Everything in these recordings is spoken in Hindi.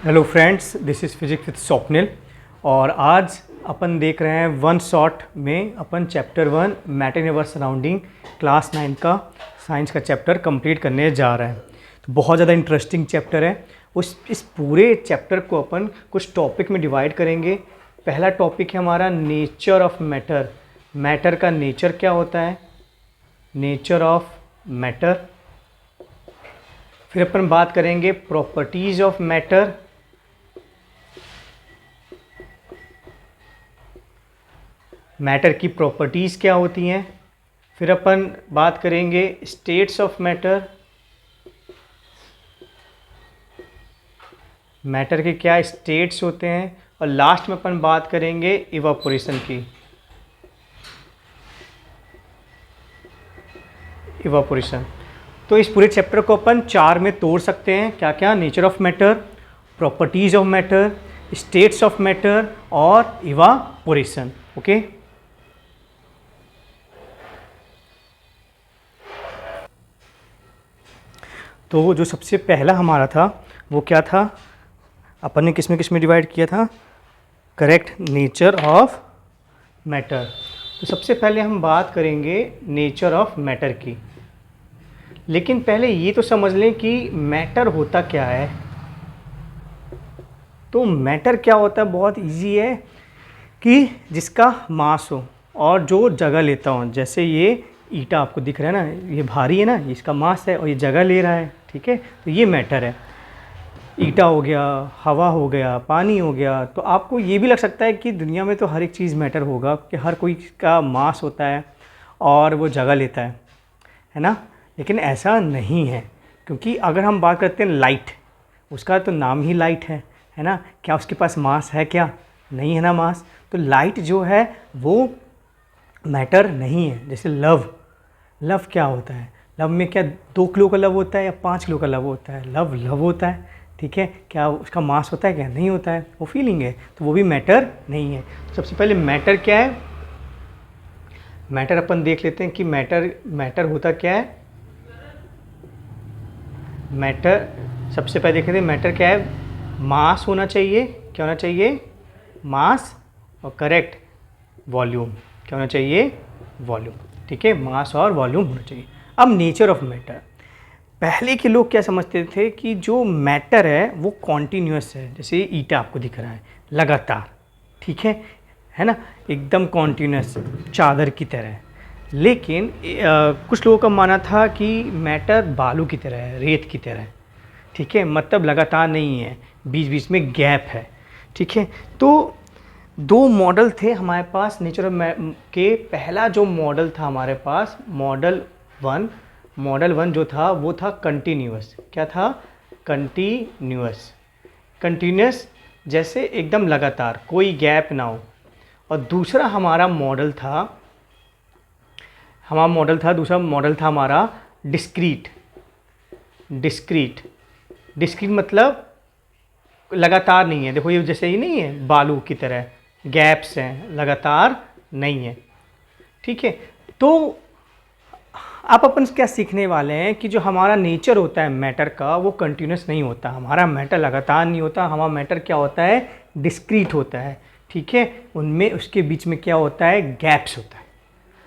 Hello friends, this is physics with Swapnil. और आज अपन देख रहे हैं वन शॉट में अपन chapter 1 matter in our surrounding class 9 का साइंस का चैप्टर कंप्लीट करने जा रहे हैं। तो बहुत ज़्यादा इंटरेस्टिंग चैप्टर है। इस पूरे चैप्टर को अपन कुछ टॉपिक में डिवाइड करेंगे। पहला टॉपिक है हमारा नेचर ऑफ मैटर। मैटर का नेचर क्या होता है, नेचर ऑफ मैटर। फिर अपन बात करेंगे प्रॉपर्टीज ऑफ मैटर। मैटर की प्रॉपर्टीज़ क्या होती हैं। फिर अपन बात करेंगे स्टेट्स ऑफ मैटर, मैटर के क्या स्टेट्स होते हैं। और लास्ट में अपन बात करेंगे इवापोरेशन की, इवापोरेशन। तो इस पूरे चैप्टर को अपन 4 में तोड़ सकते हैं। क्या क्या? Nature of matter, properties of matter, states of matter और इवापोरेशन। ओके, तो जो सबसे पहला हमारा था वो क्या था, अपन ने किस में डिवाइड किया था? Correct, nature of matter. तो सबसे पहले हम बात करेंगे नेचर ऑफ मैटर की। लेकिन पहले ये तो समझ लें कि मैटर होता क्या है। तो मैटर क्या होता है, बहुत इजी है कि जिसका मास हो और जो जगह लेता हो। जैसे ये ईटा आपको दिख रहा है ना, ये भारी है ना, इसका मास है और ये जगह ले रहा है। ठीक है, तो ये मैटर है। ईटा हो गया, हवा हो गया, पानी हो गया। तो आपको ये भी लग सकता है कि दुनिया में तो हर एक चीज़ मैटर होगा, कि हर कोई का मास होता है और वो जगह लेता है ना। लेकिन ऐसा नहीं है, क्योंकि अगर हम बात करते हैं लाइट, उसका तो नाम ही लाइट है ना। क्या उसके पास मास है? क्या नहीं है ना मास। तो लाइट जो है वो मैटर नहीं है। जैसे लव क्या होता है? लव में क्या 2 किलो का लव होता है या 5 किलो का लव होता है? लव होता है। ठीक है, क्या उसका मास होता है? क्या नहीं होता है, वो फीलिंग है। तो वो भी मैटर नहीं है। तो सबसे पहले मैटर क्या है, मैटर अपन देख लेते हैं कि मैटर होता क्या है। मैटर सबसे पहले देख लेते हैं मैटर क्या है। मास होना चाहिए। क्या होना चाहिए? मास। और करेक्ट, वॉल्यूम। क्या होना चाहिए? वॉल्यूम। ठीक है, मास और वॉल्यूम होना चाहिए। अब नेचर ऑफ मैटर, पहले के लोग क्या समझते थे कि जो मैटर है वो कॉन्टीन्यूअस है। जैसे ईटा आपको दिख रहा है, लगातार। ठीक है ना, एकदम कॉन्टीन्यूअस, चादर की तरह। लेकिन कुछ लोगों का मानना था कि मैटर बालू की तरह है, रेत की तरह है। ठीक है, मतलब लगातार नहीं है, बीच बीच में गैप है। ठीक है, तो 2 मॉडल थे हमारे पास नेचर के। पहला जो मॉडल था हमारे पास, मॉडल 1 जो था वो था कंटिन्यूअस। क्या था? कंटिन्यूअस, जैसे एकदम लगातार, कोई गैप ना हो। और दूसरा हमारा मॉडल था, दूसरा मॉडल था हमारा डिस्क्रीट मतलब लगातार नहीं है। देखो ये जैसे ही नहीं है, बालू की तरह गैप्स हैं, लगातार नहीं है। ठीक है, तो आप अपन क्या सीखने वाले हैं कि जो हमारा नेचर होता है मैटर का, वो कंटिन्यूस नहीं होता। हमारा मैटर लगातार नहीं होता। हमारा मैटर क्या होता है? डिस्क्रीट होता है। ठीक है, उनमें उसके बीच में क्या होता है? गैप्स होता है।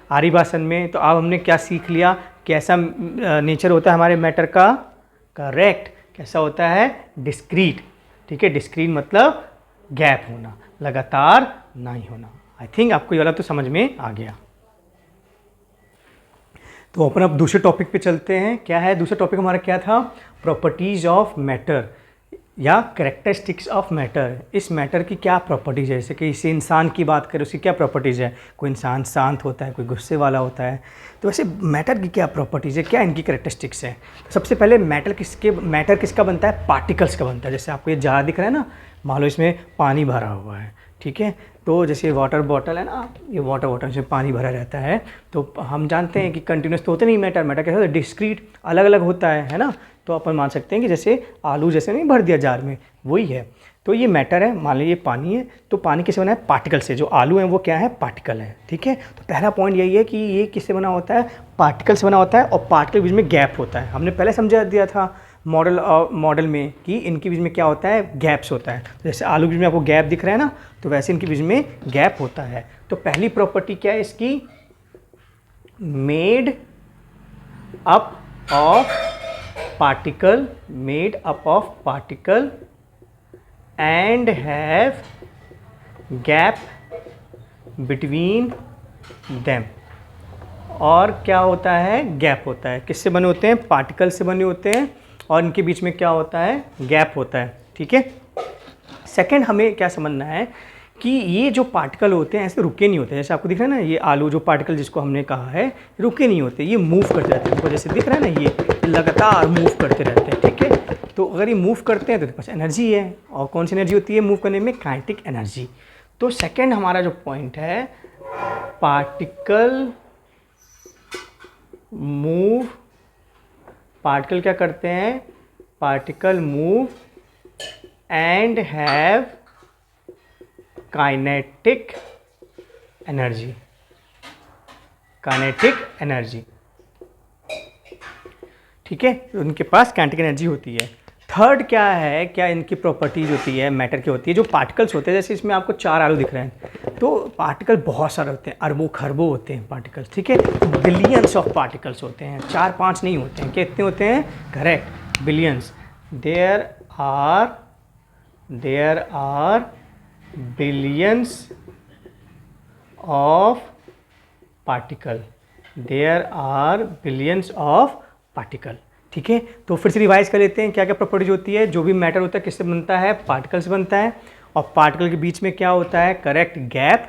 आरी भाषण में तो अब हमने क्या सीख लिया, कैसा नेचर होता है हमारे मैटर का? करेक्ट, कैसा होता है? डिस्क्रीट। ठीक है, डिस्क्रीट मतलब गैप होना, लगातार नहीं होना। आई थिंक आपको ये वाला तो समझ में आ गया। तो अपन अब दूसरे टॉपिक पे चलते हैं। क्या है दूसरा टॉपिक हमारा? क्या था? प्रॉपर्टीज ऑफ मैटर या कैरेक्टरिस्टिक्स ऑफ मैटर। इस मैटर की क्या प्रॉपर्टीज है? जैसे कि इसे इंसान की बात करें, उसकी क्या प्रॉपर्टीज है? कोई इंसान शांत होता है, कोई गुस्से वाला होता है। तो वैसे मैटर की क्या प्रॉपर्टीज है, क्या इनकी कैरेक्टरिस्टिक्स है? तो सबसे पहले मैटर किसका बनता है? पार्टिकल्स का बनता है। जैसे आपको ये जार दिख रहा है ना, मान लो इसमें पानी भरा हुआ है। ठीक है, तो जैसे वाटर बॉटल है ना, ये वाटर बॉटल में पानी भरा रहता है। तो हम जानते हैं कि कंटिन्यूस तो होते नहीं मैटर कैसे होता है? डिस्क्रीट, अलग अलग होता है ना। तो अपन मान सकते हैं कि जैसे आलू जैसे नहीं भर दिया जार में, वही है। तो ये मैटर है, मान लीजिए पानी है। तो पानी किससे बना है? पार्टिकल से। जो आलू है वो क्या है? पार्टिकल है। ठीक है, तो पहला पॉइंट यही है कि ये किससे बना होता है? पार्टिकल से बना होता है। और पार्टिकल के बीच में गैप होता है। हमने पहले समझा दिया था मॉडल में कि इनके बीच में क्या होता है, गैप्स होता है। तो जैसे आलू के बीच में आपको गैप दिख रहा है ना, तो वैसे इनके बीच में गैप होता है। तो पहली प्रॉपर्टी क्या है इसकी, made up of particle, made up of particle and have gap between them. और क्या होता है, गैप होता है। किससे बने होते हैं, पार्टिकल से बने होते हैं, और इनके बीच में क्या होता है, गैप होता है। ठीक है। सेकंड हमें क्या समझना है कि ये जो पार्टिकल होते हैं ऐसे रुके नहीं होते। जैसे आपको दिख रहा है ना, ये आलू जो पार्टिकल जिसको हमने कहा है रुके नहीं होते, ये मूव करते रहते हैं। देखो जैसे दिख रहा है ना, ये लगातार मूव करते रहते हैं। ठीक है। तो अगर ये मूव करते हैं तो पास एनर्जी है, और कौन सी एनर्जी होती है मूव करने में, काइनेटिक एनर्जी। तो सेकेंड हमारा जो पॉइंट है, पार्टिकल मूव, पार्टिकल क्या करते हैं, particle move and have kinetic energy, kinetic energy. ठीक है, उनके पास काइनेटिक एनर्जी होती है। थर्ड क्या है, क्या इनकी प्रॉपर्टीज होती है मैटर की होती है, जो पार्टिकल्स होते हैं। जैसे इसमें आपको 4 आलू दिख रहे हैं, तो पार्टिकल बहुत सारे होते हैं, अरबों खरबों होते हैं पार्टिकल्स। ठीक है, बिलियंस ऑफ पार्टिकल्स होते हैं, 4-5 नहीं होते हैं। कितने होते हैं, correct, billions. There are billions of particle, there are billions of particle. ठीक है, तो फिर से रिवाइज कर लेते हैं क्या क्या प्रॉपर्टीज होती है। जो भी मैटर होता है किससे बनता है, पार्टिकल से बनता है, और पार्टिकल के बीच में क्या होता है, करेक्ट, गैप।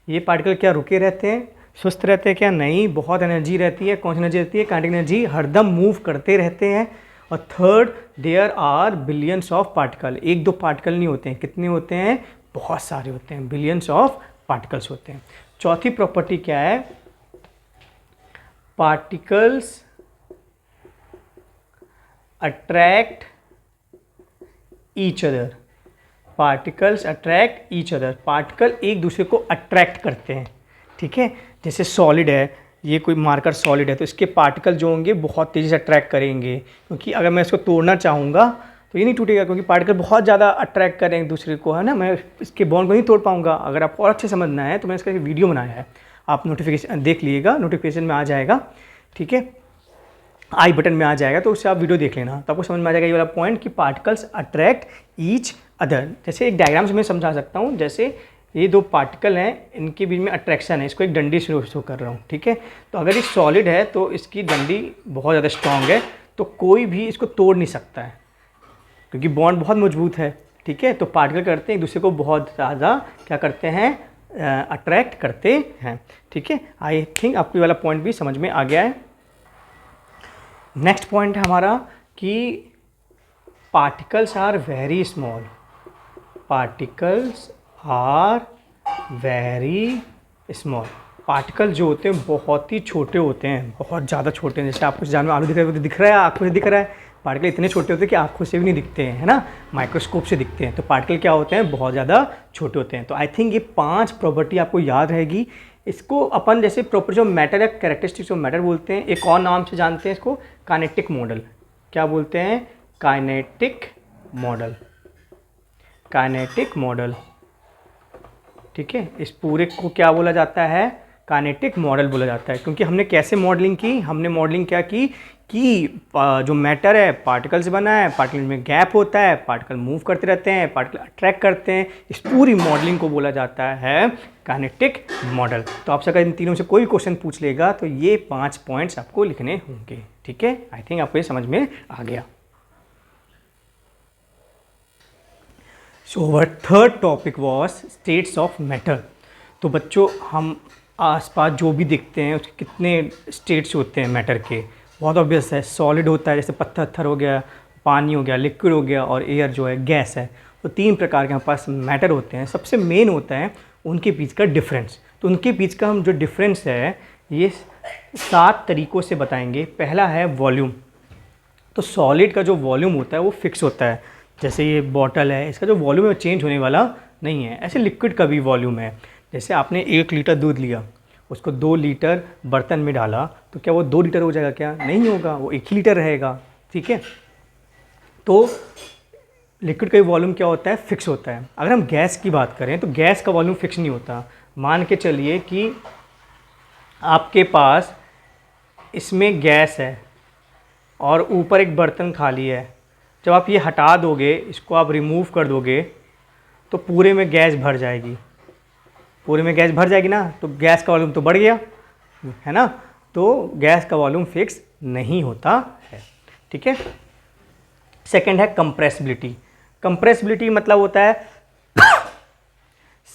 ये पार्टिकल क्या रुके रहते हैं, सुस्त रहते हैं क्या, नहीं, बहुत एनर्जी रहती है। कौन सी एनर्जी रहती है, काइनेटिक एनर्जी, हरदम मूव करते रहते हैं। और third, there are billions of particle, 1-2 particle नहीं होते हैं, कितने होते हैं, बहुत सारे होते हैं, बिलियंस ऑफ पार्टिकल्स होते हैं। चौथी प्रॉपर्टी क्या है, particles attract each other, particles attract each other, particle एक दूसरे को अट्रैक्ट करते हैं। ठीक है, जैसे सॉलिड है, ये कोई मार्कर सॉलिड है, तो इसके पार्टिकल जो होंगे बहुत तेज़ी से अट्रैक्ट करेंगे, क्योंकि अगर मैं इसको तोड़ना चाहूँगा तो ये नहीं टूटेगा, क्योंकि पार्टिकल बहुत ज़्यादा अट्रैक्ट करें एक दूसरे को, है ना। मैं इसके बॉन्ड को नहीं तोड़ पाऊँगा। अगर आपको और अच्छे समझना है तो मैंने इसका एक वीडियो बनाया है, आप नोटिफिकेशन देख लीजिएगा, नोटिफिकेशन में आ जाएगा। ठीक है, आई बटन में आ जाएगा, तो उससे आप वीडियो देख लेना, तो आपको समझ में आ जाएगा ये वाला पॉइंट कि पार्टिकल्स अट्रैक्ट ईच अदर। जैसे एक डायग्राम से मैं समझा सकता हूँ, जैसे ये 2 पार्टिकल हैं, इनके बीच में अट्रैक्शन है, इसको एक डंडी से शो कर रहा हूँ। ठीक है, तो अगर ये सॉलिड है तो इसकी डंडी बहुत ज़्यादा स्ट्रॉन्ग है, तो कोई भी इसको तोड़ नहीं सकता है, क्योंकि बॉन्ड बहुत मजबूत है। ठीक है, तो पार्टिकल करते हैं एक दूसरे को बहुत ज़्यादा क्या करते हैं, अट्रैक्ट करते हैं। ठीक है, आई थिंक आपको ये वाला पॉइंट भी समझ में आ गया है। नेक्स्ट पॉइंट है हमारा कि particles are very small, particles are very small. Particle जो होते हैं बहुत ही छोटे होते हैं, बहुत ज़्यादा छोटे हैं। जैसे आपको जानवर आलू दिख रहा है, तो दिख रहा है, आँखों से दिख रहा है। पार्टिकल इतने छोटे होते हैं कि आँखों से भी नहीं दिखते हैं, है ना, माइक्रोस्कोप से दिखते हैं। तो पार्टिकल क्या होते हैं, बहुत ज़्यादा छोटे होते हैं। तो आई थिंक ये 5 प्रॉपर्टी आपको याद रहेगी। इसको अपन जैसे प्रॉपर जो मैटर है, कैरेक्टरिस्टिक्स ऑफ मैटर बोलते हैं। एक और नाम से जानते हैं इसको, काइनेटिक मॉडल। क्या बोलते हैं, काइनेटिक मॉडल, काइनेटिक मॉडल। ठीक है, इस पूरे को क्या बोला जाता है, काइनेटिक मॉडल बोला जाता है। क्योंकि हमने कैसे मॉडलिंग की, हमने मॉडलिंग क्या की कि जो मैटर है पार्टिकल से बना है, पार्टिकल में गैप होता है, पार्टिकल मूव करते रहते हैं, पार्टिकल अट्रैक्ट करते हैं। इस पूरी मॉडलिंग को बोला जाता है काइनेटिक मॉडल। तो आपसे अगर इन तीनों से कोई क्वेश्चन पूछ लेगा तो ये 5 पॉइंट्स आपको लिखने होंगे। ठीक है, आई थिंक आपको ये समझ में आ गया। So our third topic was states of matter. तो बच्चों, हम आसपास जो भी देखते हैं उसके कितने स्टेट्स होते हैं मैटर के, बहुत ऑब्वियस है। सॉलिड होता है, जैसे पत्थर हो गया, पानी हो गया, लिक्विड हो गया, और एयर जो है गैस है। तो 3 प्रकार के हमारे पास मैटर होते हैं। सबसे मेन होता है उनके बीच का डिफरेंस। तो उनके बीच का हम जो डिफरेंस है ये 7 तरीक़ों से बताएंगे। पहला है वॉल्यूम। तो सॉलिड का जो वॉल्यूम होता है वो फिक्स होता है। जैसे ये बॉटल है, इसका जो वॉल्यूम है चेंज होने वाला नहीं है। ऐसे लिक्विड का भी वॉल्यूम है। जैसे आपने 1 लीटर दूध लिया, उसको 2 लीटर बर्तन में डाला, तो क्या वो 2 लीटर हो जाएगा, क्या नहीं होगा, वो 1 ही लीटर रहेगा। ठीक है, तो लिक्विड का वॉल्यूम क्या होता है, फिक्स होता है। अगर हम गैस की बात करें तो गैस का वॉल्यूम फिक्स नहीं होता। मान के चलिए कि आपके पास इसमें गैस है और ऊपर एक बर्तन खाली है। जब आप ये हटा दोगे, इसको आप रिमूव कर दोगे, तो पूरे में गैस भर जाएगी। पूरे में गैस भर जाएगी ना, तो गैस का वॉल्यूम तो बढ़ गया, है ना। तो गैस का वॉल्यूम फिक्स नहीं होता है, ठीक है। सेकंड है कंप्रेसिबिलिटी। कंप्रेसिबिलिटी मतलब होता है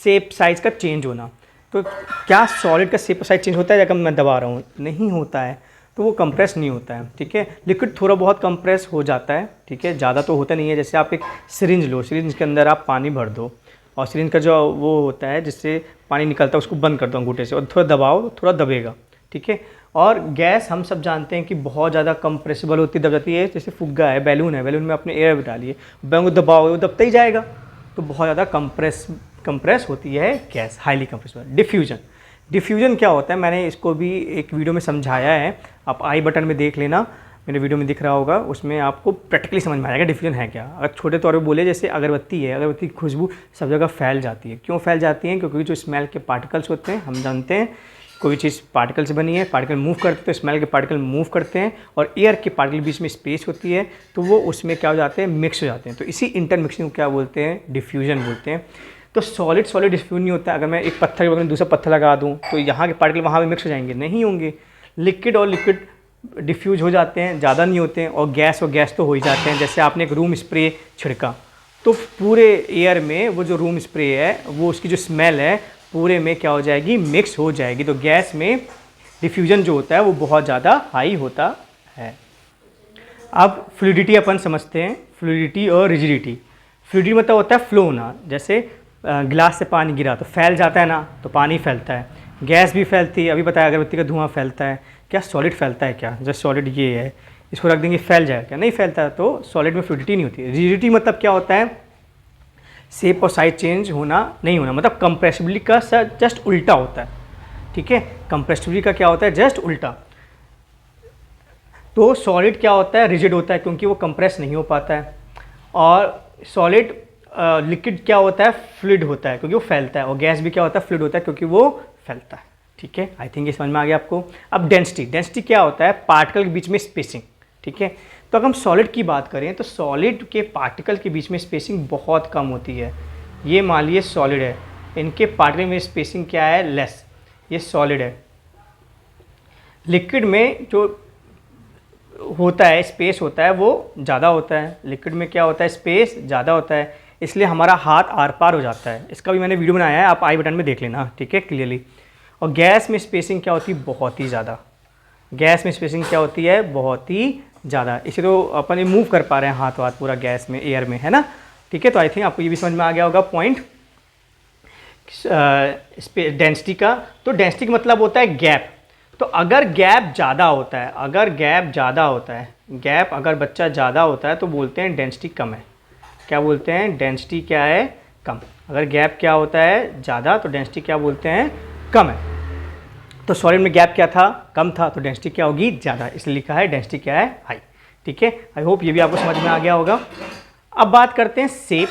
शेप साइज का चेंज होना। तो क्या सॉलिड का शेप साइज चेंज होता है जब मैं दबा रहा हूँ? नहीं होता है, तो वो कंप्रेस नहीं होता है, ठीक है। लिक्विड थोड़ा बहुत कंप्रेस हो जाता है, ठीक है, ज़्यादा तो होता नहीं है। जैसे आप एक सिरिंज लो, सिरिंज के अंदर आप पानी भर दो और सिरिंज का जो वो होता है जिससे पानी निकलता है उसको बंद कर दो अंगूठे से और थोड़ा दबाओ, थोड़ा दबेगा, ठीक है। और गैस हम सब जानते हैं कि बहुत ज़्यादा कंप्रेसिबल होती दब जाती है। जैसे फुग्गा है, बैलून है, बैलून में अपने एयर डालिए, बैलून को दबाओगे वो दबता ही जाएगा। तो बहुत ज़्यादा कंप्रेस होती है गैस, हाईली कंप्रेसिबल। डिफ्यूजन क्या होता है, मैंने इसको भी एक वीडियो में समझाया है, आप आई बटन में देख लेना, मेरे वीडियो में दिख रहा होगा, उसमें आपको प्रैक्टिकली समझ में आएगा डिफ्यूजन है क्या। अगर छोटे तौर पे बोले, जैसे अगरबत्ती है, अगरबत्ती की खुशबू सब जगह फैल जाती है। क्यों फैल जाती है? क्योंकि जो स्मेल के पार्टिकल्स होते हैं, हम जानते हैं कोई चीज़ पार्टिकल से बनी है, पार्टिकल मूव करते हैं तो स्मेल के पार्टिकल मूव करते हैं, और एयर के पार्टिकल के बीच में स्पेस होती है, तो वो उसमें क्या हो जाते हैं, मिक्स हो जाते हैं। तो इसी इंटरमिक्सिंग को क्या बोलते हैं, डिफ्यूजन बोलते हैं। तो सॉलिड डिफ्यूज नहीं होता है। अगर मैं एक पत्थर के बगल में दूसरा पत्थर लगा दूं तो यहाँ के पार्टिकल वहाँ भी मिक्स हो जाएंगे? नहीं होंगे। लिक्विड और लिक्विड डिफ्यूज हो जाते हैं, ज़्यादा नहीं होते हैं, और गैस तो हो ही जाते हैं। जैसे आपने एक रूम स्प्रे छिड़का तो पूरे एयर में वो जो रूम स्प्रे है, वो उसकी जो स्मेल है पूरे में क्या हो जाएगी, मिक्स हो जाएगी। तो गैस में डिफ्यूजन जो होता है वो बहुत ज़्यादा हाई होता है। अब फ्लूइडिटी अपन समझते हैं, फ्लूइडिटी और रिजिडिटी। फ्लूइडिटी मतलब होता है फ्लो होना। जैसे गिलास से पानी गिरा तो फैल जाता है ना, तो पानी फैलता है। गैस भी फैलती है, अभी बताया अगरबत्ती का धुआं फैलता है। क्या सॉलिड फैलता है क्या? जैसे सॉलिड ये है, इसको रख देंगे फैल जाएगा क्या? नहीं फैलता। तो सॉलिड में फ्लूइडिटी नहीं होती है। रिजिडिटी मतलब क्या होता है, शेप और साइज चेंज होना नहीं होना, मतलब कंप्रेसिबिलिटी का जस्ट उल्टा होता है, ठीक है। कंप्रेसिबिलिटी का क्या होता है, जस्ट उल्टा। तो सॉलिड क्या होता है, रिजिड होता है क्योंकि वो कंप्रेस नहीं हो पाता है। और सॉलिड लिक्विड क्या होता है, फ्लूइड होता है क्योंकि वो फैलता है। और गैस भी क्या होता है, फ्लूइड होता है क्योंकि वो फैलता है, ठीक है। आई थिंक ये समझ में आ गया आपको। अब डेंसिटी क्या होता है, पार्टिकल के बीच में स्पेसिंग, ठीक है। तो अगर हम सॉलिड की बात करें तो सॉलिड के पार्टिकल के बीच में स्पेसिंग बहुत कम होती है। ये मान लीजिए सॉलिड है, इनके पार्टिकल में स्पेसिंग क्या है, लेस। ये सॉलिड है। लिक्विड में जो होता है, स्पेस होता है, वो ज़्यादा होता है। लिक्विड में क्या होता है, स्पेस ज़्यादा होता है, इसलिए हमारा हाथ आर पार हो जाता है। इसका भी मैंने वीडियो बनाया है, आप आई बटन में देख लेना, ठीक है, क्लियरली। और गैस में स्पेसिंग क्या होती है, बहुत ही ज़्यादा। गैस में स्पेसिंग क्या होती है, बहुत ही ज़्यादा। इसे तो अपन ये मूव कर पा रहे हैं हाथ पूरा गैस में, एयर में, है ना, ठीक है। तो आई थिंक आपको ये भी समझ में आ गया होगा पॉइंट डेंसिटी का। तो डेंसिटी का मतलब होता है गैप। तो अगर गैप ज़्यादा होता है, गैप अगर बच्चा ज़्यादा होता है तो बोलते हैं डेंसिटी कम है। क्या बोलते हैं, डेंसिटी क्या है, कम। अगर गैप क्या होता है, ज़्यादा, तो डेंसिटी क्या बोलते हैं, कम है। तो सॉलिड में गैप क्या था, कम था, तो डेंसिटी क्या होगी, ज़्यादा, इसलिए लिखा है डेंसिटी क्या है, हाई, ठीक है। आई होप ये भी आपको समझ में आ गया होगा। अब बात करते हैं शेप।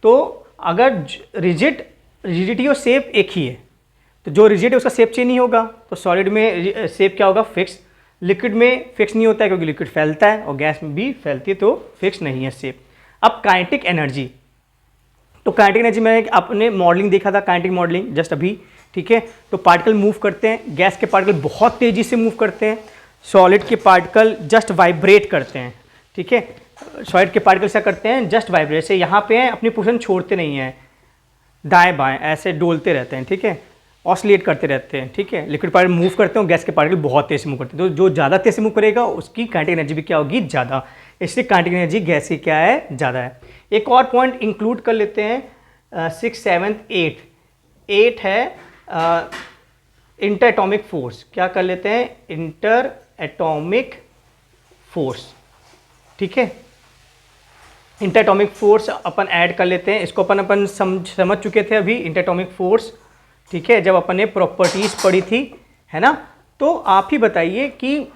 तो अगर रिजिडिटी और शेप एक ही है, तो जो रिजिड है उसका शेप चेंज नहीं होगा। तो सॉलिड में शेप क्या होगा, फिक्स। लिक्विड में फिक्स नहीं होता है क्योंकि लिक्विड फैलता है, और गैस में भी फैलती है, तो फिक्स नहीं है शेप। अब काइनेटिक एनर्जी। तो काइनेटिक एनर्जी में आपने मॉडलिंग देखा था, काइनेटिक मॉडलिंग जस्ट अभी, ठीक है। तो पार्टिकल मूव करते हैं, गैस के पार्टिकल बहुत तेज़ी से मूव करते हैं, सॉलिड के पार्टिकल जस्ट वाइब्रेट करते हैं, ठीक है। सॉलिड के पार्टिकल क्या करते हैं, जस्ट वाइब्रेट। से यहाँ पे हैं, अपनी पोजीशन छोड़ते नहीं हैं, दाएं बाएं ऐसे डोलते रहते हैं, ठीक है, ऑसिलेट करते रहते हैं, ठीक है। लिक्विड पार्टिकल मूव करते हैं, गैस के पार्टिकल बहुत तेज से मूव करते हैं। तो जो ज़्यादा तेज से मूव करेगा उसकी काइनेटिक एनर्जी भी क्या होगी, ज़्यादा। इसलिए काइनेटिक एनर्जी गैस की क्या है, ज़्यादा है। एक और पॉइंट इंक्लूड कर लेते हैं, 6, 7, 8 है इंटर एटॉमिक फोर्स। क्या कर लेते हैं, इंटर एटॉमिक फोर्स, ठीक है। इंटर एटॉमिक फोर्स अपन ऐड कर लेते हैं, इसको अपन समझ चुके थे अभी, इंटर एटॉमिक फोर्स, ठीक है, जब अपन ने प्रॉपर्टीज पढ़ी थी, है ना। तो आप ही बताइए कि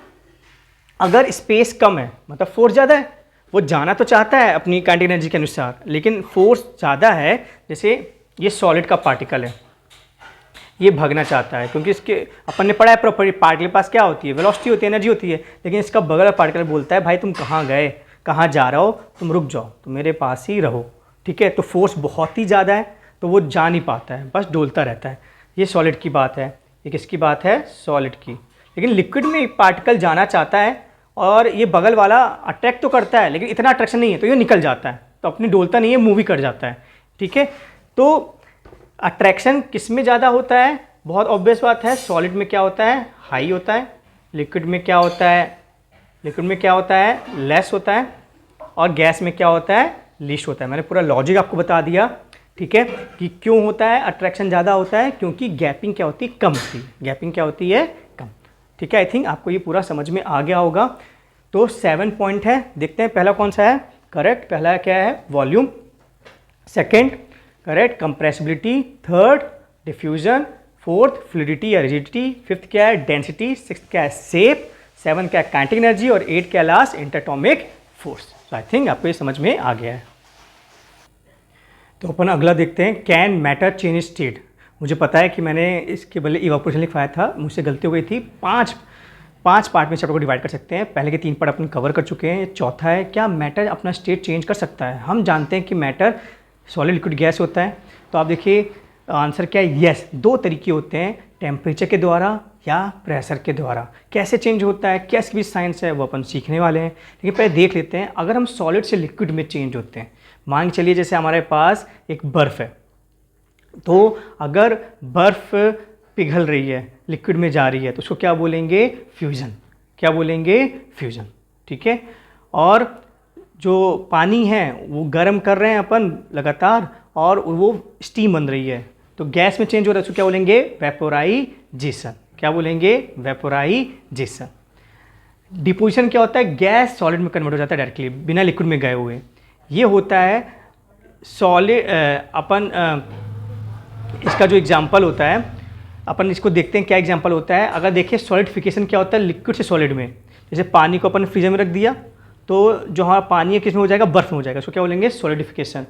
अगर स्पेस कम है मतलब फोर्स ज़्यादा है, वो जाना तो चाहता है अपनी काइनेटिक एनर्जी के अनुसार, लेकिन फोर्स ज़्यादा है। जैसे ये सॉलिड का पार्टिकल है, ये भागना चाहता है, क्योंकि इसके अपन ने पढ़ा है प्रॉपर्टी, पार्टिकल के पास क्या होती है, वेलोसिटी होती है, एनर्जी होती है। लेकिन इसका बगल का पार्टिकल बोलता है भाई तुम कहाँ गए, कहाँ जा रहे हो, तुम रुक जाओ, तुम मेरे पास ही रहो। ठीक है, तो फोर्स बहुत ही ज़्यादा है, तो वो जा नहीं पाता है, बस डोलता रहता है। ये सॉलिड की बात है, ये किसकी बात है, सॉलिड की। लेकिन लिक्विड में पार्टिकल जाना चाहता है और ये बगल वाला अट्रैक्ट तो करता है, लेकिन इतना अट्रैक्शन नहीं है, तो ये निकल जाता है, तो अपनी डोलता नहीं है, मूव ही कर जाता है। ठीक है, तो अट्रैक्शन किस में ज़्यादा होता है, बहुत ऑब्वियस बात है, सॉलिड में क्या होता है, हाई होता है। लिक्विड में क्या होता है, लिक्विड में क्या होता है, लेस होता है। और गैस में क्या होता है, लीस्ट होता है। मैंने पूरा लॉजिक आपको बता दिया। ठीक है, कि क्यों होता है अट्रैक्शन ज़्यादा होता है, क्योंकि गैपिंग क्या होती है, कम होती है। गैपिंग क्या होती है, कम। ठीक है, आई थिंक आपको ये पूरा समझ में आ गया होगा। तो 7 पॉइंट है, देखते हैं पहला कौन सा है, करेक्ट। पहला क्या है, volume. Second correct, compressibility. Third diffusion. Fourth fluidity या रिजिडिटी। फिफ्थ क्या है, डेंसिटी। सिक्स्थ क्या है, शेप। 7 क्या है, काइनेटिक एनर्जी। और 8 क्या लास्ट, इंटरएटॉमिक फोर्स। तो आई थिंक आपको ये समझ में आ गया है। तो अपन अगला देखते हैं, कैन मैटर चेंज स्टेट। मुझे पता है कि मैंने इसके बदले इवापोरेशन लिखवाया था, मुझसे गलती हो गई थी। पांच पार्ट में चैप्टर को डिवाइड कर सकते हैं। पहले के 3 पार्ट अपन कवर कर चुके हैं। चौथा है, क्या मैटर अपना स्टेट चेंज कर सकता है। हम जानते हैं कि मैटर सॉलिड, लिक्विड, गैस होता है। तो आप देखिए आंसर क्या है, यस। 2 तरीके होते हैं, टेम्परेचर के द्वारा या प्रेशर के द्वारा। कैसे चेंज होता है, क्या इसकी भी साइंस है, वो अपन सीखने वाले हैं। लेकिन पहले देख लेते हैं, अगर हम सॉलिड से लिक्विड में चेंज होते हैं, मान के चलिए जैसे हमारे पास एक बर्फ़ है, तो अगर बर्फ़ पिघल रही है, लिक्विड में जा रही है, तो उसको क्या बोलेंगे, फ्यूजन। क्या बोलेंगे, फ्यूजन। ठीक है, और जो पानी है वो गर्म कर रहे हैं अपन लगातार, और वो स्टीम बन रही है, तो गैस में चेंज हो रहा है, उसको क्या बोलेंगे, वेपोराइजेशन। क्या बोलेंगे, वेपोराइजेशन। डिपोजिशन क्या होता है, गैस सॉलिड में कन्वर्ट हो जाता है डायरेक्टली, बिना लिक्विड में गए हुए। ये होता है सॉलिड। इसका जो एग्जाम्पल होता है, अपन इसको देखते हैं क्या एग्जाम्पल होता है। अगर देखिए सॉलिडिफिकेशन क्या होता है, लिक्विड से सॉलिड में। जैसे पानी को अपन फ्रीजर में रख दिया, तो जो हमारा पानी है किस में हो जाएगा, बर्फ़ में हो जाएगा, उसको क्या बोलेंगे, सॉलिडिफिकेशन।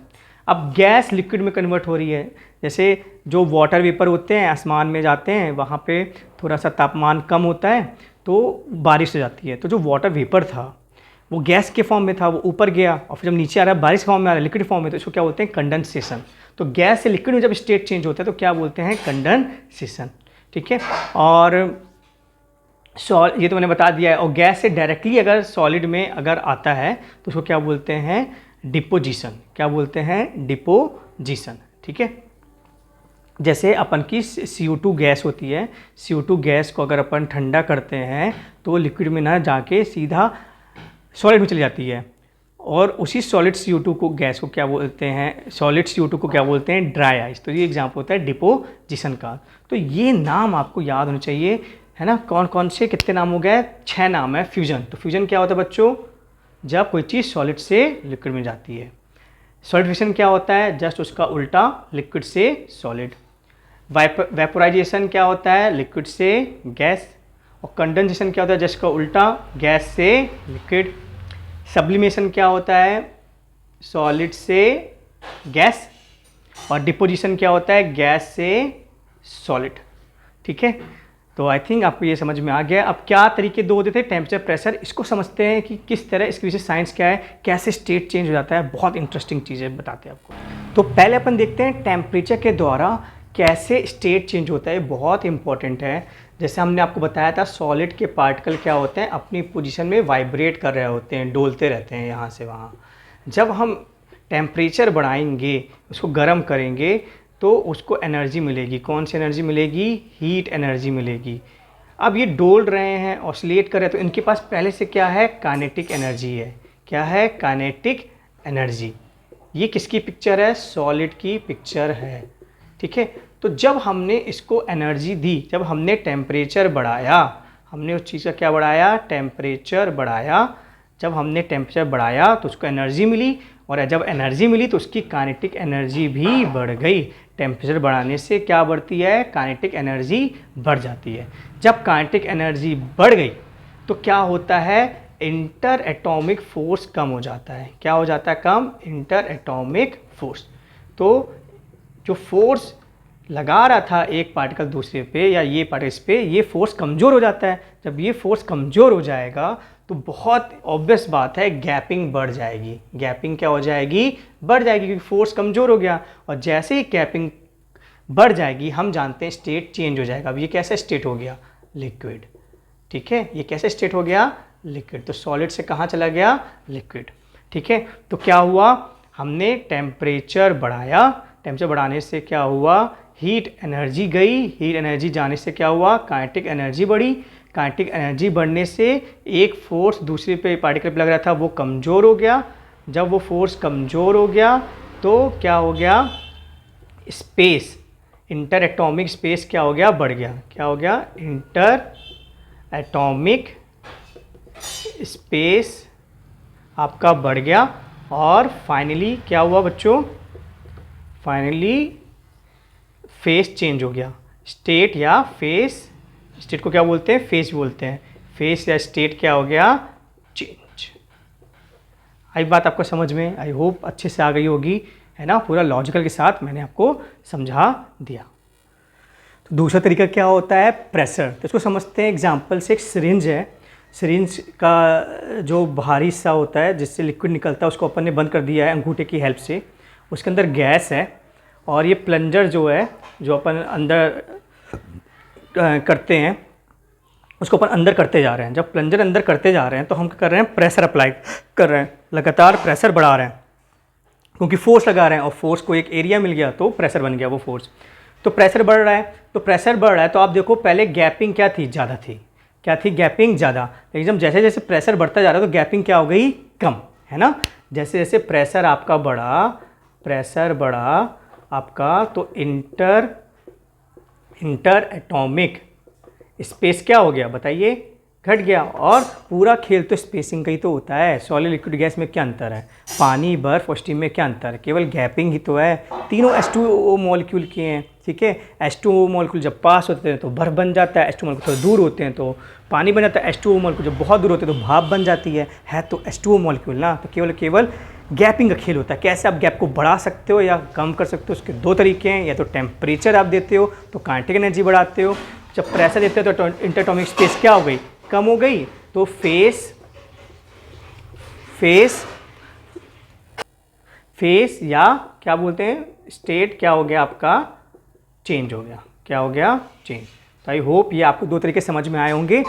अब गैस लिक्विड में कन्वर्ट हो रही है, जैसे जो वाटर वेपर होते हैं आसमान में जाते हैं, वहाँ पे थोड़ा सा तापमान कम होता है तो बारिश हो जाती है। तो जो वाटर वेपर था वो गैस के फॉर्म में था, वो ऊपर गया, और फिर जब नीचे आ रहा है बारिश फॉर्म में आ रहा है, लिक्विड फॉर्म में, तो इसको क्या बोलते हैं, कंडेंसेशन। तो गैस से लिक्विड में जब स्टेट चेंज होता है तो क्या बोलते हैं, कंडेंसेशन। ठीक है, और ये तो मैंने बता दिया है। और गैस से डायरेक्टली अगर सॉलिड में अगर आता है तो उसको क्या बोलते हैं, डिपोजिशन। क्या बोलते हैं, डिपोजिशन। ठीक है, जैसे अपन की CO2 गैस होती है, CO2 गैस को अगर अपन ठंडा करते हैं तो वो लिक्विड में ना जाके सीधा सॉलिड में चली जाती है, और उसी सॉलिड CO2 को गैस को क्या बोलते हैं, सॉलिड CO2 को क्या बोलते हैं, ड्राई आइस। तो ये एग्जाम्पल होता है डिपोजिशन का। तो ये नाम आपको याद होने चाहिए, है ना। कौन कौन से कितने नाम हो गए, 6 नाम है। फ्यूजन, तो फ्यूजन क्या होता है बच्चों, जब कोई चीज़ सॉलिड से लिक्विड में जाती है। सॉलिडिफिकेशन क्या होता है, जस्ट उसका उल्टा, लिक्विड से सॉलिड। वेपोराइजेशन क्या होता है, लिक्विड से गैस। और कंडेंसेशन क्या होता है, जस्ट का उल्टा, गैस से लिक्विड। सब्लिमेशन क्या होता है, सॉलिड से गैस। और डिपोजिशन क्या होता है, गैस से सॉलिड। ठीक है, तो आई थिंक आपको ये समझ में आ गया। अब क्या तरीके 2 होते थे, टेम्परेचर, प्रेशर। इसको समझते हैं कि किस तरह इसके पीछे साइंस क्या है, कैसे स्टेट चेंज हो जाता है। बहुत इंटरेस्टिंग चीज़ें बताते हैं आपको। तो पहले अपन देखते हैं टेम्परेचर के द्वारा कैसे स्टेट चेंज होता है, बहुत इंपॉर्टेंट है। जैसे हमने आपको बताया था, सॉलिड के पार्टिकल क्या होते हैं, अपनी पोजीशन में वाइब्रेट कर रहे होते हैं, डोलते रहते हैं यहाँ से वहाँ। जब हम टेम्परेचर बढ़ाएंगे, उसको गर्म करेंगे, तो उसको एनर्जी मिलेगी। कौन सी एनर्जी मिलेगी, हीट एनर्जी मिलेगी। अब ये डोल रहे हैं, ऑसिलेट कर रहे हैं, तो इनके पास पहले से क्या है, काइनेटिक एनर्जी है। क्या है, काइनेटिक एनर्जी। ये किसकी पिक्चर है, सॉलिड की पिक्चर है। ठीक है, तो जब हमने इसको एनर्जी दी, जब हमने टेम्परेचर बढ़ाया, हमने उस चीज़ का क्या बढ़ाया, टेम्परेचर बढ़ाया। जब हमने टेम्परेचर बढ़ाया तो उसको एनर्जी मिली, और जब एनर्जी मिली तो उसकी काइनेटिक एनर्जी भी बढ़ गई। टेम्परेचर बढ़ाने से क्या बढ़ती है, काइनेटिक एनर्जी बढ़ जाती है। जब काइनेटिक एनर्जी बढ़ गई तो क्या होता है, इंटर एटॉमिक फोर्स कम हो जाता है। क्या हो जाता है कम? Inter atomic force. तो जो फोर्स लगा रहा था एक पार्टिकल दूसरे पे या ये पार्टिकल इस पे, ये फोर्स कमज़ोर हो जाता है। जब ये फोर्स कमज़ोर हो जाएगा तो बहुत ऑब्वियस बात है गैपिंग बढ़ जाएगी। गैपिंग क्या हो जाएगी? बढ़ जाएगी, क्योंकि फोर्स कमज़ोर हो गया। और जैसे ही गैपिंग बढ़ जाएगी हम जानते हैं स्टेट चेंज हो जाएगा। अब ये कैसे स्टेट हो गया? लिक्विड। ठीक है, ये कैसे स्टेट हो गया? लिक्विड। तो सॉलिड से कहाँ चला गया? लिक्विड। ठीक है, तो क्या हुआ? हमने टेम्परेचर बढ़ाया, टेम्परेचर बढ़ाने से क्या हुआ? हीट एनर्जी गई, हीट एनर्जी जाने से क्या हुआ? काइनेटिक एनर्जी बढ़ी, काइनेटिक एनर्जी बढ़ने से एक फोर्स दूसरे पे पार्टिकल पे लग रहा था वो कमज़ोर हो गया। जब वो फोर्स कमज़ोर हो गया तो क्या हो गया? स्पेस, इंटर एटॉमिक स्पेस क्या हो गया? बढ़ गया। क्या हो गया? इंटर एटॉमिक स्पेस आपका बढ़ गया। और फाइनली क्या हुआ बच्चों? फाइनली फेस चेंज हो गया। स्टेट या फेस, स्टेट को क्या बोलते हैं? फेस बोलते हैं। फेस या स्टेट क्या हो गया? चेंज। आई बात आपको समझ में? आई होप अच्छे से आ गई होगी, है ना? पूरा लॉजिकल के साथ मैंने आपको समझा दिया। तो दूसरा तरीका क्या होता है? प्रेशर। तो इसको समझते हैं एग्जाम्पल से। एक सिरिंज है, सिरिंज का जो बाहरी हिस्सा होता है जिससे लिक्विड निकलता है उसको अपन ने बंद कर दिया है अंगूठे की हेल्प से। उसके अंदर गैस है और ये प्लंजर जो है जो अपन अंदर करते हैं उसको अपन अंदर करते जा रहे हैं। जब प्लंजर अंदर करते जा रहे हैं तो हम क्या कर रहे हैं? प्रेशर अप्लाई कर रहे हैं, लगातार प्रेशर बढ़ा रहे हैं, क्योंकि फोर्स लगा रहे हैं और फोर्स को एक एरिया मिल गया तो प्रेशर बन गया वो फोर्स। तो प्रेशर बढ़ रहा है, तो प्रेशर बढ़ रहा है तो आप देखो पहले गैपिंग क्या थी? ज़्यादा थी। क्या थी? गैपिंग ज़्यादा। लेकिन जब जैसे जैसे प्रेशर बढ़ता जा रहा है तो गैपिंग क्या हो गई? कम, है ना? जैसे जैसे प्रेशर आपका बढ़ा, प्रेशर बढ़ा आपका, तो इंटर एटॉमिक स्पेस क्या हो गया? बताइए, घट गया। और पूरा खेल तो स्पेसिंग का ही तो होता है। सॉलिड लिक्विड गैस में क्या अंतर है? पानी, बर्फ और स्टीम में क्या अंतर है? केवल गैपिंग ही तो है। तीनों H2O मॉलिक्यूल के हैं। ठीक है, H2O मॉलिक्यूल जब पास होते हैं तो बर्फ बन जाता है, H2O मॉलिक्यूल थोड़ा दूर होते हैं तो पानी बन जाता है, H2O मॉलिक्यूल जब बहुत दूर होते हैं तो भाप बन जाती है तो H2O मॉलिक्यूल ना। तो केवल गैपिंग का खेल होता है। कैसे आप गैप को बढ़ा सकते हो या कम कर सकते हो, उसके दो तरीके हैं। या तो टेम्परेचर आप देते हो तो काइनेटिक एनर्जी बढ़ाते हो, जब प्रेशर देते हो तो इंटर एटॉमिक स्पेस क्या हो गई? कम हो गई। तो फेस या क्या बोलते हैं? स्टेट क्या हो गया आपका? चेंज हो गया। क्या हो गया? चेंज। तो आई होप ये आपको दो तरीके समझ में आए होंगे।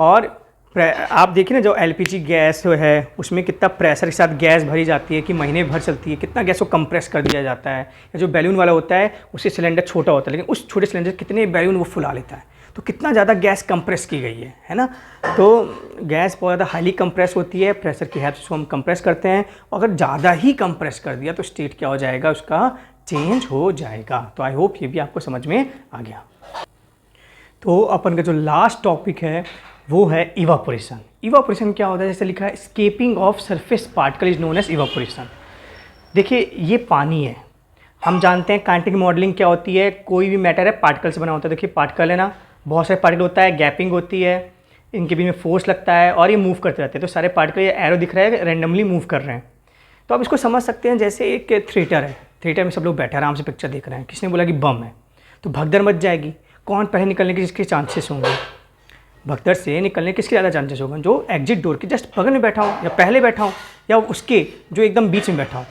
और आप देखिए ना जो एलपीजी गैस है उसमें कितना प्रेशर के साथ गैस भरी जाती है कि महीने भर चलती है, कितना गैस को कंप्रेस कर दिया जाता है। या जो बैलून वाला होता है उससे सिलेंडर छोटा होता है लेकिन उस छोटे सिलेंडर कितने बैलून वो फुला लेता है। तो कितना ज़्यादा गैस कंप्रेस की गई है ना? तो गैस बहुत ज़्यादा हाईली कंप्रेस होती है, प्रेशर की हेल्प से हम कंप्रेस करते हैं। और अगर ज़्यादा ही कंप्रेस कर दिया तो स्टेट क्या हो जाएगा? उसका चेंज हो जाएगा। तो आई होप ये भी आपको समझ में आ गया। तो अपन का जो लास्ट टॉपिक है वो है इवापोरेशन। इवापोरेशन क्या होता है? जैसे लिखा है escaping of surface particle is known as evaporation. देखिए ये पानी है, हम जानते हैं काइनेटिक मॉडलिंग क्या होती है? कोई भी मैटर है पार्टिकल से बना होता है। देखिए पार्टिकल है ना, बहुत सारे पार्टिकल होता है, गैपिंग होती है, इनके बीच में फोर्स लगता है और ये मूव करते रहते हैं। तो सारे पार्टिकल, ये एरो दिख रहा है, रैंडमली मूव कर रहे हैं। तो आप इसको समझ सकते हैं जैसे एक थिएटर है, थिएटर में सब लोग बैठे आराम से पिक्चर देख रहे हैं। किसने बोला कि बम है? तो भगदड़ मच जाएगी। कौन पहले निकलने के जिसके चांसेस होंगे? भगदड़ से निकलने किसके ज़्यादा चांसेस होंगे? जो एग्जिट डोर के जस्ट बगल में बैठा हो या पहले बैठा हो या उसके जो एकदम बीच में बैठा हो,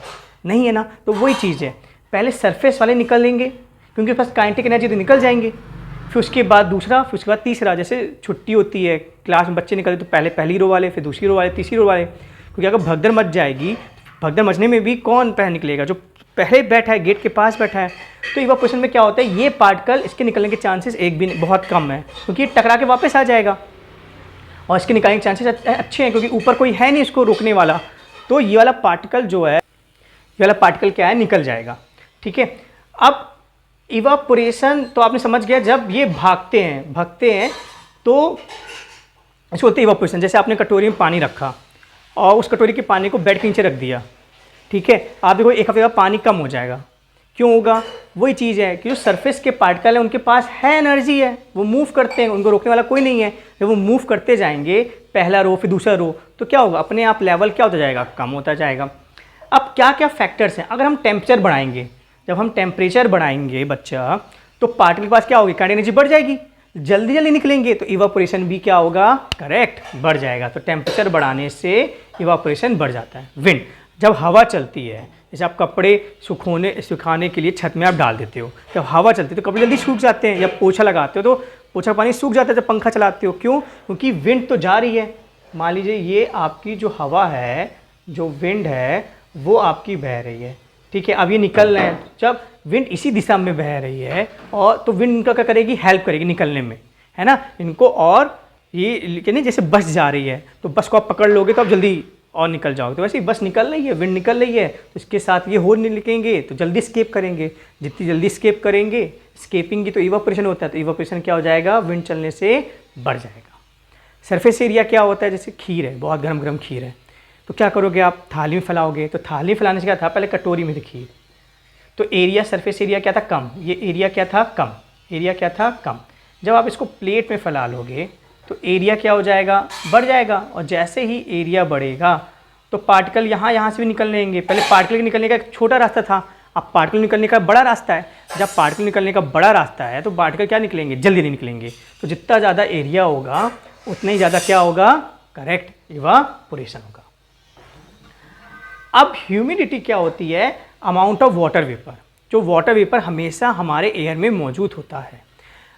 नहीं है ना? तो वही चीज़ है, पहले सरफेस वाले निकल लेंगे क्योंकि बस काइनेटिक एनर्जी तो निकल जाएंगे, फिर उसके बाद दूसरा, फिर उसके बाद तीसरा। जैसे छुट्टी होती है, क्लास में बच्चे निकलते तो पहले पहली रो वाले, फिर दूसरी रो वाले, तीसरी रो वाले। क्योंकि अगर भगदड़ मच जाएगी, भगदड़ मचने में भी कौन पहले निकलेगा? जो पहले बैठा है, गेट के पास बैठा है। तो इवापोरेशन में क्या होता है? ये पार्टिकल, इसके निकलने के चांसेस एक भी बहुत कम है क्योंकि ये टकरा के वापस आ जाएगा और इसके निकलने के चांसेस अच्छे हैं क्योंकि ऊपर कोई है नहीं इसको रोकने वाला। तो ये वाला पार्टिकल जो है, ये वाला पार्टिकल क्या है? निकल जाएगा। ठीक है, अब इवापोरेशन तो आपने समझ गया, जब ये भागते हैं तो इसको होता है इवापोरेशन। जैसे आपने कटोरी में पानी रखा और उस कटोरी के पानी को बेड के नीचे रख दिया, ठीक है, आप देखो एक हफ्ते बाद पानी कम हो जाएगा। क्यों होगा? वही चीज़ है कि जो सरफेस के पार्टिकल हैं उनके पास है एनर्जी है, वो मूव करते हैं, उनको रोकने वाला कोई नहीं है। जब वो मूव करते जाएंगे पहला रो फिर दूसरा रो, तो क्या होगा, अपने आप लेवल क्या होता जाएगा, कम होता जाएगा। अब क्या क्या फैक्टर्स हैं, अगर हम टेम्परेचर बढ़ाएंगे, जब हम टेम्परेचर बढ़ाएंगे बच्चा, तो पार्टिकल के पास क्या होगी, काइनेटिक एनर्जी बढ़ जाएगी, जल्दी जल्दी निकलेंगे, तो इवापोरेशन भी क्या होगा, करेक्ट, बढ़ जाएगा। तो टेम्परेचर बढ़ाने से इवापोरेशन बढ़ जाता है। विंड, जब हवा चलती है, जैसे आप कपड़े सुखाने के लिए छत में आप डाल देते हो, जब हवा चलती है तो कपड़े जल्दी सूख जाते हैं, जब पोछा लगाते हो तो पोछा पानी सूख जाता है, जब पंखा चलाते हो, क्यों, क्योंकि विंड तो जा रही है। मान लीजिए ये आपकी जो हवा है, जो विंड है, वो आपकी बह रही है, ठीक है, अब ये निकल रहे हैं, जब विंड इसी दिशा में बह रही है, और तो विंड इनका क्या करेगी, हेल्प करेगी निकलने में, है ना, इनको, और ये यानी जैसे बस जा रही है, तो बस को आप पकड़ लोगे तो आप जल्दी और निकल जाओगे, तो वैसे ही बस निकल रही है, विंड निकल रही है, तो इसके साथ ये हो निकलेंगे तो जल्दी स्केप करेंगे, जितनी जल्दी स्केप करेंगे, स्केपिंग की तो इवापोरेशन होता है, तो इवापोरेशन क्या हो जाएगा, विंड चलने से बढ़ जाएगा। सरफेस एरिया क्या होता है, जैसे खीर है, बहुत गर्म गर्म खीर है, तो क्या करोगे आप, थाली में फैलाओगे, तो थाली में फैलाने से क्या था, पहले कटोरी में थी खीर, तो एरिया, सरफेस एरिया क्या था, कम, ये एरिया क्या था, कम, एरिया क्या था, कम। जब आप इसको प्लेट में फैला लोगे तो एरिया क्या हो जाएगा, बढ़ जाएगा, और जैसे ही एरिया बढ़ेगा तो पार्टिकल यहाँ से भी निकल लेंगे। पहले पार्टिकल के निकलने का एक छोटा रास्ता था, अब पार्टिकल निकलने का बड़ा रास्ता है। जब पार्टिकल निकलने का बड़ा रास्ता है तो पार्टिकल क्या निकलेंगे, जल्दी नहीं निकलेंगे, तो जितना ज़्यादा एरिया होगा उतना ही ज़्यादा क्या होगा, करेक्ट, इवापोरेशन होगा। अब ह्यूमिडिटी क्या होती है, अमाउंट ऑफ वाटर वेपर, जो वाटर वेपर हमेशा हमारे एयर में मौजूद होता है।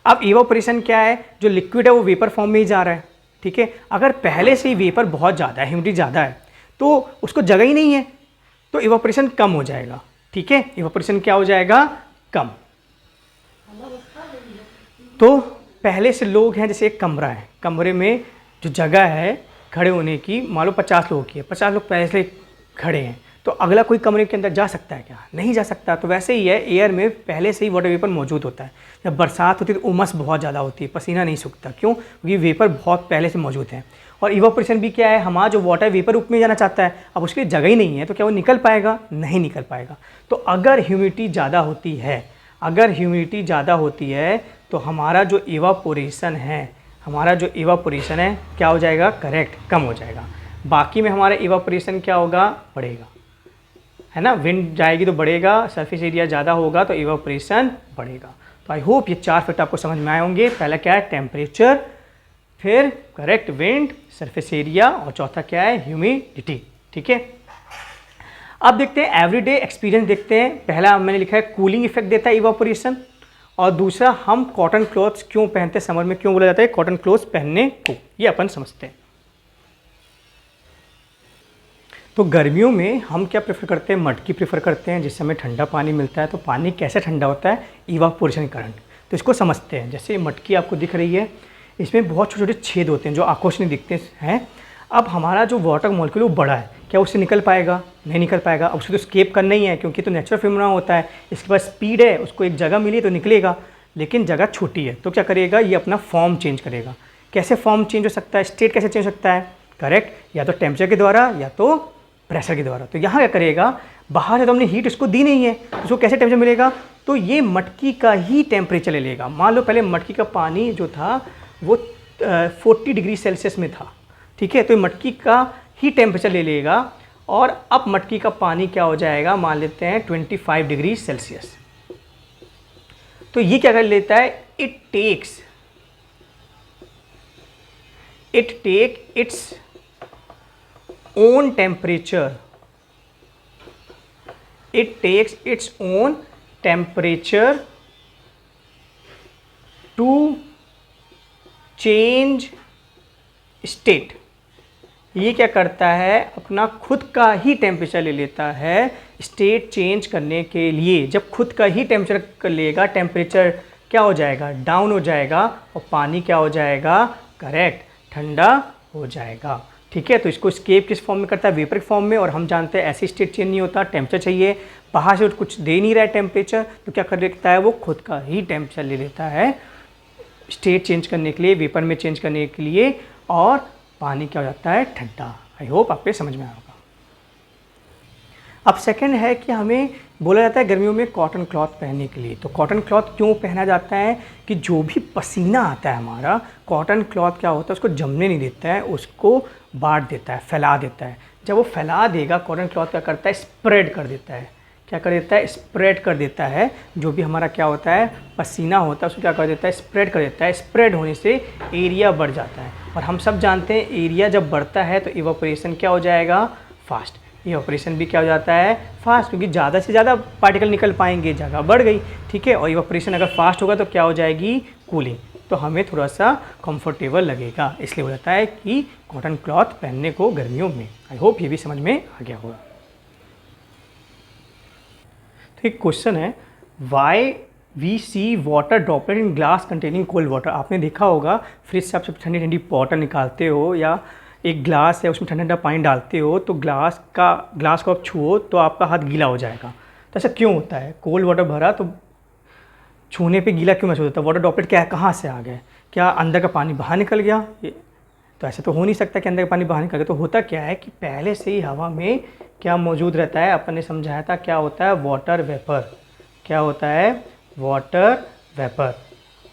अब इवापोरेशन क्या है, जो लिक्विड है वो वेपर फॉर्म में ही जा रहा है, ठीक है। अगर पहले से ही वेपर बहुत ज़्यादा है, ह्यूमिडिटी ज़्यादा है, तो उसको जगह ही नहीं है, तो इवापोरेशन कम हो जाएगा, ठीक है, इवापोरेशन क्या हो जाएगा, कम। तो पहले से लोग हैं, जैसे एक कमरा है, कमरे में जो जगह है खड़े होने की, मान लो 50 लोगों की है, 50 लोग पहले से खड़े हैं, तो अगला कोई कमरे के अंदर जा सकता है क्या, नहीं जा सकता। तो वैसे ही है, एयर में पहले से ही वाटर वेपर मौजूद होता है। जब बरसात होती है तो उमस बहुत ज़्यादा होती है, पसीना नहीं सूखता, क्यों, क्योंकि वेपर बहुत पहले से मौजूद है। और इवापोरेशन भी क्या है, हमारा जो वाटर वेपर ऊपर में जाना चाहता है, अब उसके लिए जगह ही नहीं है, तो क्या वो निकल पाएगा, नहीं निकल पाएगा। तो अगर ह्यूमिडिटी ज़्यादा होती है, अगर ह्यूमिडिटी ज़्यादा होती है तो हमारा जो इवापोरेशन है, हमारा जो इवापोरेशन है क्या हो जाएगा, करेक्ट, कम हो जाएगा। बाकी में हमारा इवापोरेशन क्या होगा, बढ़ेगा, है ना, विंड जाएगी तो बढ़ेगा, सरफेस एरिया ज़्यादा होगा तो इवापोरेशन बढ़ेगा। तो आई होप ये 4 फैक्टर आपको समझ में आए होंगे। पहला क्या है, टेम्परेचर, फिर करेक्ट विंड, सरफेस एरिया, और चौथा क्या है, ह्यूमिडिटी, ठीक है। अब देखते हैं एवरीडे एक्सपीरियंस देखते हैं। पहला मैंने लिखा है कूलिंग इफेक्ट देता है इवापोरेशन, और दूसरा हम कॉटन क्लॉथ्स क्यों पहनते हैं, समर में क्यों बोला जाता है कॉटन क्लॉथ्स पहनने को, ये अपन समझते हैं। तो गर्मियों में हम क्या प्रेफर करते हैं, मटकी प्रेफर करते हैं, जिससे हमें ठंडा पानी मिलता है। तो पानी कैसे ठंडा होता है, इवापोरेशन करंट। तो इसको समझते हैं। जैसे मटकी आपको दिख रही है, इसमें बहुत छोटे छोटे छेद होते हैं जो आंखों से नहीं दिखते हैं। अब हमारा जो वाटर मॉलिक्यूल वो बड़ा है, क्या उससे निकल पाएगा, नहीं निकल पाएगा। अब उसको तो स्केप करना ही है, क्योंकि तो नेचुरल फिनोमेना होता है, इसके पास स्पीड है, उसको एक जगह मिली तो निकलेगा, लेकिन जगह छोटी है, तो क्या करेगा, ये अपना फॉर्म चेंज करेगा। कैसे फॉर्म चेंज हो सकता है, स्टेट कैसे चेंज हो सकता है, करेक्ट, या तो टेम्परेचर के द्वारा या तो प्रेशर के द्वारा। तो यहाँ क्या करेगा, बाहर से तो हमने हीट इसको दी नहीं है, उसको कैसे टेम्परेचर मिलेगा, तो ये मटकी का ही टेम्परेचर ले लेगा। मान लो पहले मटकी का पानी जो था वो 40 डिग्री सेल्सियस में था, ठीक है, तो मटकी का ही टेम्परेचर ले लेगा, और अब मटकी का पानी क्या हो जाएगा, मान लेते हैं 25 डिग्री सेल्सियस। तो ये क्या कर लेता है, it take its own temperature, it takes its own temperature to change state। ये क्या करता है, अपना खुद का ही टेम्परेचर ले लेता है स्टेट चेंज करने के लिए। जब खुद का ही टेम्परेचर कर लेगा, टेम्परेचर क्या हो जाएगा, डाउन हो जाएगा, और पानी क्या हो जाएगा, करेक्ट, ठंडा हो जाएगा, ठीक है। तो इसको स्केप किस फॉर्म में करता है, वेपर फॉर्म में, और हम जानते हैं ऐसी स्टेट चेंज नहीं होता, टेम्परेचर चाहिए, बाहर से कुछ दे नहीं रहा है टेम्परेचर, तो क्या कर लेता है, वो खुद का ही टेम्परेचर ले लेता है स्टेट चेंज करने के लिए, वेपर में चेंज करने के लिए, और पानी क्या हो जाता है, ठंडा। आई होप आपको समझ में आया होगा। अब सेकंड है कि हमें बोला जाता है गर्मियों में कॉटन क्लॉथ पहनने के लिए। तो कॉटन क्लॉथ क्यों पहना जाता है कि जो भी पसीना आता है हमारा, कॉटन क्लॉथ क्या होता है उसको जमने नहीं देता है, उसको बांट देता है, फैला देता है। जब वो फैला देगा, कॉटन क्लॉथ क्या करता है, स्प्रेड कर देता है। क्या कर देता है, स्प्रेड कर देता है। जो भी हमारा क्या होता है पसीना होता है उसको क्या कर देता है, स्प्रेड कर देता है। स्प्रेड होने से एरिया बढ़ जाता है, और हम सब जानते हैं एरिया जब बढ़ता है तो इवापोरेशन क्या हो जाएगा, फास्ट। इवापोरेशन भी क्या हो जाता है, फास्ट, क्योंकि ज़्यादा से ज़्यादा पार्टिकल निकल पाएंगे, जगह बढ़ गई, ठीक है। और इवापोरेशन अगर फास्ट होगा तो क्या हो जाएगी, कूलिंग। तो हमें थोड़ा सा कंफर्टेबल लगेगा, इसलिए हो जाता है कि कॉटन क्लॉथ पहनने को गर्मियों में। आई होप ये भी समझ में आ गया होगा। तो एक क्वेश्चन है, why we see water droplet in glass containing cold water. आपने देखा होगा फ्रिज से आप जब ठंडी ठंडी वाटर निकालते हो या एक ग्लास है उसमें ठंडा ठंडा पानी डालते हो तो ग्लास को आप छुओ तो आपका हाथ गीला हो जाएगा। तो ऐसा क्यों होता है, कोल्ड वाटर भरा तो छूने पे गीला क्यों महसूस होता है, वाटर ड्रॉपलेट क्या है, कहाँ से आ गए, क्या अंदर का पानी बाहर निकल गया, तो ऐसे तो हो नहीं सकता कि अंदर का पानी बाहर निकल गया। तो होता क्या है कि पहले से ही हवा में क्या मौजूद रहता है, अपन ने समझाया था क्या होता है, वाटर वेपर। क्या होता है, वाटर वेपर।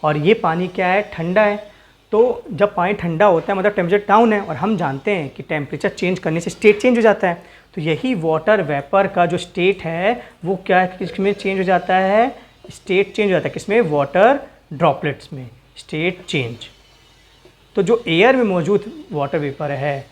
और ये पानी क्या है, ठंडा है। तो जब पानी ठंडा होता है मतलब टेम्परेचर डाउन है, और हम जानते हैं कि टेम्परेचर चेंज करने से स्टेट चेंज हो जाता है। तो यही वाटर वेपर का जो स्टेट है वो क्या है, किसमें चेंज हो जाता है, स्टेट चेंज हो जाता है, किसमें, वाटर ड्रॉपलेट्स में स्टेट चेंज। तो जो एयर में मौजूद वाटर वेपर है,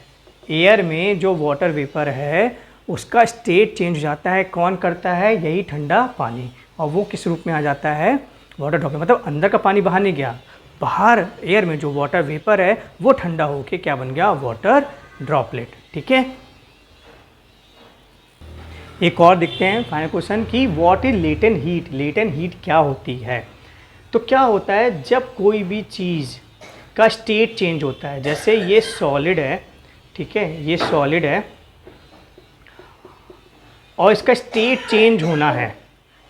एयर में जो वाटर वेपर है उसका स्टेट चेंज हो जाता है। कौन करता है, यही ठंडा पानी। और वो किस रूप में आ जाता है, वाटर ड्रॉपलेट। मतलब अंदर का पानी बाहर नहीं गया, बाहर एयर में जो वाटर वेपर है वो ठंडा होके क्या बन गया, वाटर ड्रॉपलेट। ठीक है। एक और देखते हैं फाइनल क्वेश्चन कि what is latent heat. Latent heat क्या होती है। तो क्या होता है, जब कोई भी चीज़ का स्टेट चेंज होता है, जैसे ये सॉलिड है, ठीक है, ये सॉलिड है और इसका स्टेट चेंज होना है,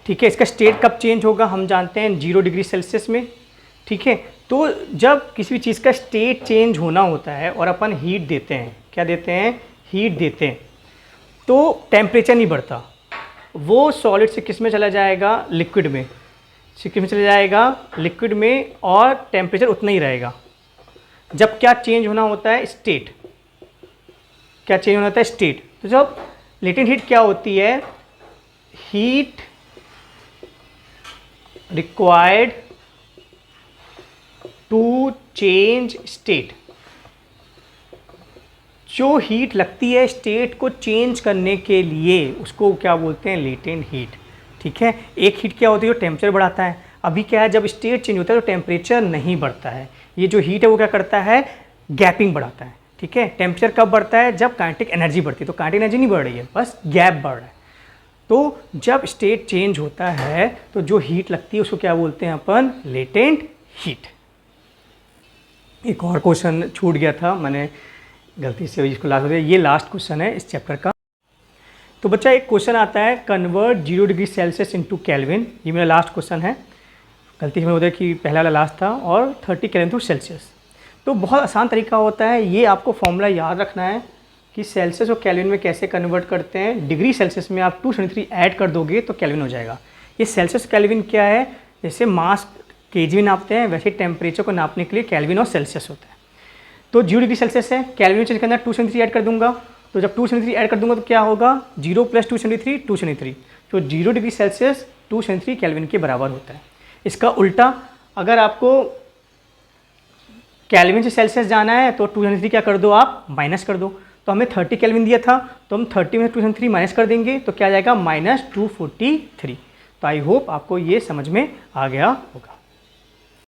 ठीक है। इसका स्टेट कब चेंज होगा, हम जानते हैं 0 डिग्री सेल्सियस में, ठीक है। तो जब किसी भी चीज़ का स्टेट चेंज होना होता है और अपन हीट देते हैं, क्या देते हैं, हीट देते हैं, तो टेम्परेचर नहीं बढ़ता, वो सॉलिड से किस में चला जाएगा, लिक्विड में, किस में चला जाएगा, लिक्विड में, और टेम्परेचर उतना ही रहेगा। जब क्या चेंज होना होता है, स्टेट। क्या चेंज होना होता है, स्टेट। तो जब लेटेंट हीट क्या होती है, heat required to change state. जो हीट लगती है स्टेट को चेंज करने के लिए उसको क्या बोलते हैं, लेटेंट हीट। ठीक है। एक हीट क्या होती है, जो टेम्परेचर बढ़ाता है। अभी क्या है, जब स्टेट चेंज होता है तो टेम्परेचर नहीं बढ़ता है। ये जो हीट है वो क्या करता है, गैपिंग बढ़ाता है। ठीक है। टेम्परेचर कब बढ़ता है, जब काइनेटिक एनर्जी बढ़ती है। तो काइनेटिक एनर्जी नहीं बढ़ रही है, बस गैप बढ़ रहा है। तो जब स्टेट चेंज होता है तो जो हीट लगती है उसको क्या बोलते हैं अपन, लेटेंट हीट। एक और क्वेश्चन छूट गया था, मैंने गलती से इसको लास्ट हो गया। ये लास्ट क्वेश्चन है इस चैप्टर का। तो बच्चा एक क्वेश्चन आता है, convert 0 degree Celsius into kelvin. ये मेरा लास्ट क्वेश्चन है, गलती से होता कि पहला वाला लास्ट था। और 30 केल्विन टू सेल्सियस। तो बहुत आसान तरीका होता है, ये आपको फॉर्मूला याद रखना है कि सेल्सियस और केल्विन में कैसे कन्वर्ट करते हैं। डिग्री सेल्सियस में आप 273 ऐड कर दोगे तो केल्विन हो जाएगा। ये सेल्सियस केल्विन क्या है, जैसे मास केजी में नापते हैं वैसे टेम्परेचर को नापने के लिए केल्विन और सेल्सियस होता है। तो 0 डिग्री सेल्सियस है, केल्विन चेंज करना, 273 ऐड कर दूंगा। तो जब 273 ऐड कर दूंगा तो क्या होगा, 0 + 273 273। तो 0 डिग्री सेल्सियस 273 केल्विन के बराबर होता है। इसका उल्टा, अगर आपको केल्विन से सेल्सियस जाना है तो 273 क्या कर दो आप, माइनस कर दो। तो हमें 30 केल्विन दिया था तो हम 30 में 273 माइनस कर देंगे तो क्या आ जाएगा, -243। तो आई होप आपको ये समझ में आ गया होगा।